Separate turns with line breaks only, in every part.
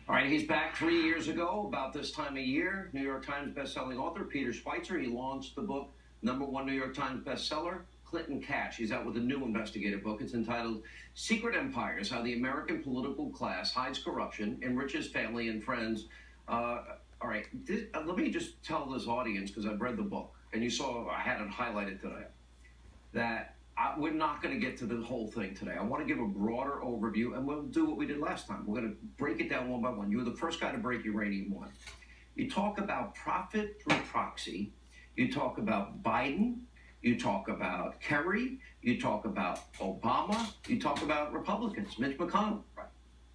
All right, he's back 3 years ago, about this time of year. New York Times bestselling author Peter Schweitzer. He launched the book, #1 New York Times bestseller, Clinton Cash. He's out with a new investigative book. It's entitled Secret Empires, How the American Political Class Hides Corruption, Enriches Family and Friends. All right, let me just tell this audience, because I've read the book, and you saw I had it highlighted today, that we're not going to get to the whole thing today. I want to give a broader overview, and we'll do what we did last time. We're going to break it down one by one. You were the first guy to break Uranium One. You talk about profit through proxy. You talk about Biden. You talk about Kerry. You talk about Obama. You talk about Republicans, Mitch McConnell.
Right.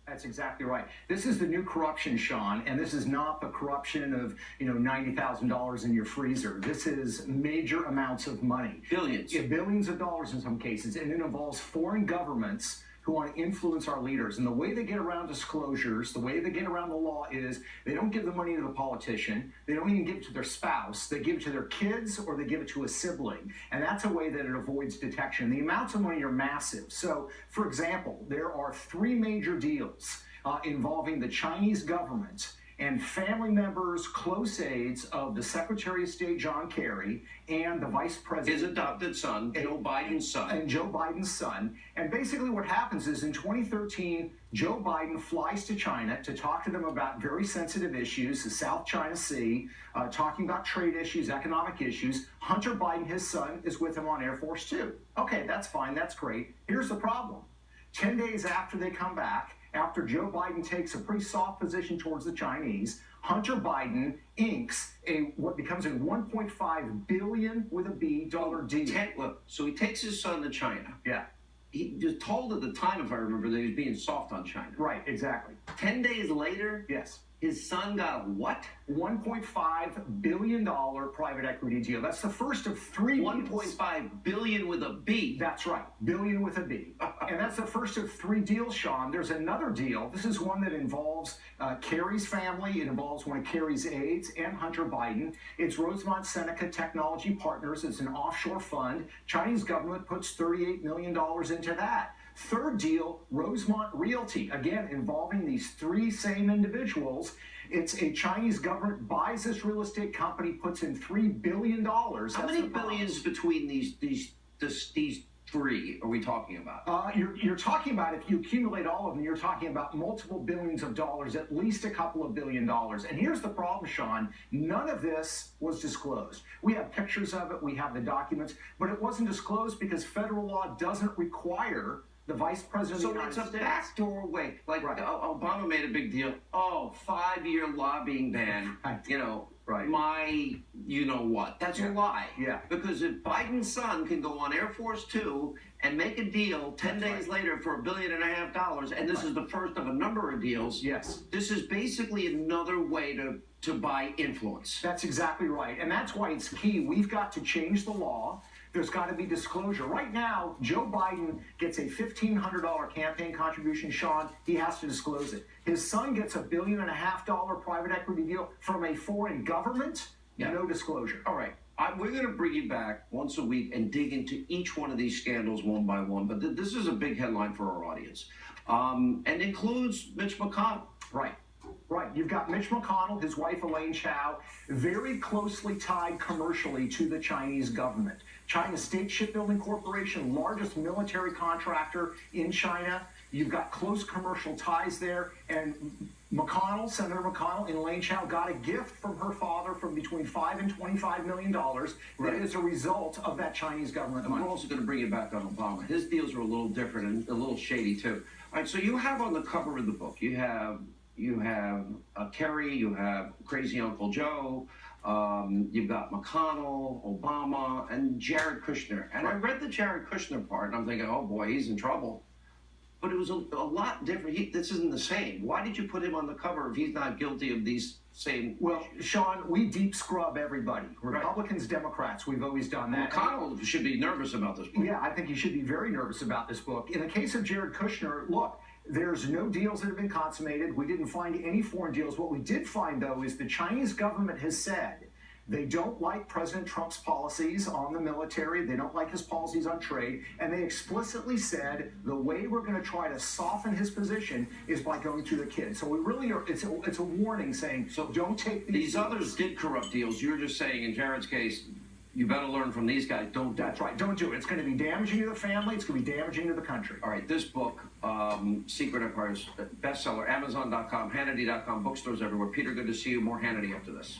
That's exactly right. This is the new corruption, Sean, and this is not the corruption of, $90,000 in your freezer. This is major amounts of money.
Billions.
Yeah, billions of dollars in some cases, and it involves foreign governments who want to influence our leaders. And the way they get around disclosures, the way they get around the law is they don't give the money to the politician. They don't even give it to their spouse. They give it to their kids or they give it to a sibling. And that's a way that it avoids detection. The amounts of money are massive. So, for example, there are 3 major deals involving the Chinese government and family members, close aides of the Secretary of State, John Kerry, and the Vice President.
His adopted son, Joe Biden's son.
And Joe Biden's son. And basically what happens is in 2013, Joe Biden flies to China to talk to them about very sensitive issues, the South China Sea, talking about trade issues, economic issues. Hunter Biden, his son, is with him on Air Force Two. Okay, that's fine, that's great. Here's the problem. 10 days after they come back, after Joe Biden takes a pretty soft position towards the Chinese, Hunter Biden inks what becomes a $1.5 billion with a B dollar deal.
So he takes his son to China.
Yeah.
He just told at the time, if I remember, that he was being soft on China.
Right, exactly.
10 days later,
yes,
his son got a what?
$1.5 billion private equity deal. That's the first of 3
$1.5 billion with a B.
That's right, billion with a B. And that's the first of 3 deals, Sean. There's another deal. This is one that involves Kerry's family. It involves one of Kerry's aides and Hunter Biden. It's Rosemont Seneca Technology Partners. It's an offshore fund. Chinese government puts $38 million into that. Third deal, Rosemont Realty, again involving these 3 same individuals. It's a Chinese government buys this real estate company, puts in $3 billion.
How many billions between these 3 are we talking about?
You're talking about, if you accumulate all of them, you're talking about multiple billions of dollars, at least a couple of $1 billion. And here's the problem, Sean. None of this was disclosed. We have pictures of it, we have the documents, but it wasn't disclosed because federal law doesn't require the Vice President of the United States.
So it's a backdoor way. Like, right. Obama made a big deal. 5-year lobbying ban.
Right.
My you-know-what. That's a lie.
Yeah.
Because if Biden's son can go on Air Force Two and make a deal 10 days later for $1.5 billion, and this is the first of a number of deals.
Yes.
This is basically another way to buy influence.
That's exactly right. And that's why it's key. We've got to change the law. There's got to be disclosure. Right now, Joe Biden gets a $1,500 campaign contribution, Sean. He has to disclose it. His son gets a $1.5 billion private equity deal from a foreign government. Yeah. No disclosure.
All right. We're going to bring you back once a week and dig into each one of these scandals one by one. But this is a big headline for our audience. And includes Mitch McConnell.
Right. Right. You've got Mitch McConnell, his wife Elaine Chao, very closely tied commercially to the Chinese government. China State Shipbuilding Corporation, largest military contractor in China. You've got close commercial ties there. And McConnell, Senator McConnell, and Elaine Chao got a gift from her father from between $5 and $25 million. That is a result of that Chinese government money.
We're also going to bring it back on Obama. His deals are a little different and a little shady, too. All right, so you have on the cover of the book, you have Kerry, you have Crazy Uncle Joe, you've got McConnell, Obama, and Jared Kushner. And I read the Jared Kushner part, and I'm thinking, oh boy, he's in trouble. But it was a lot different. This isn't the same. Why did you put him on the cover if he's not guilty of these same
Well, issues? Sean, we deep scrub everybody. Republicans, Democrats, we've always done that.
McConnell should be nervous about this book.
Yeah, I think he should be very nervous about this book. In the case of Jared Kushner, look, there's no deals that have been consummated. We didn't find any foreign deals. What we did find, though, is the Chinese government has said They don't like President Trump's policies on the military. They don't like his policies on trade. And they explicitly said the way we're going to try to soften his position is by going through the kids. So we really are, it's a warning saying, so don't take
these others did corrupt deals. You're just saying in Jared's case, you better learn from these guys. Don't do
That's right. Don't do it. It's going to be damaging to the family. It's going to be damaging to the country.
All right. This book, Secret Empires, bestseller, Amazon.com, Hannity.com, bookstores everywhere. Peter, good to see you. More Hannity after this.